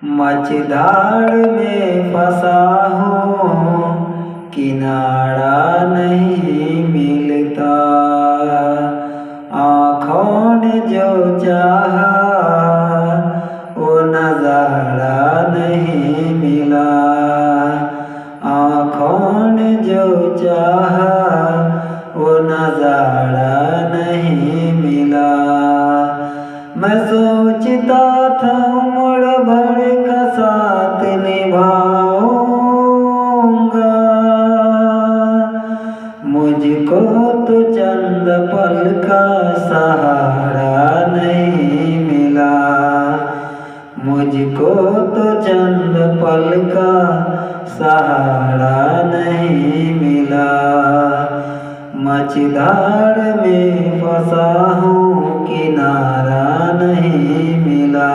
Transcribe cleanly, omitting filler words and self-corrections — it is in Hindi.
मझधार में फंसा हूँ, किनारा नहीं मिलता। आँखों ने जो चाहा वो नज़ारा नहीं मिला। आँखों ने जो चाहा वो नज़ारा नहीं मिला। मैं सोचता था उम्र भर का साथ निभाऊंगा, मुझको तो चंद पल का सहारा नहीं मिला। मुझको तो चंद पल का सहारा नहीं मिला। मझधार में फंसा हूँ, किनारा नहीं मिला।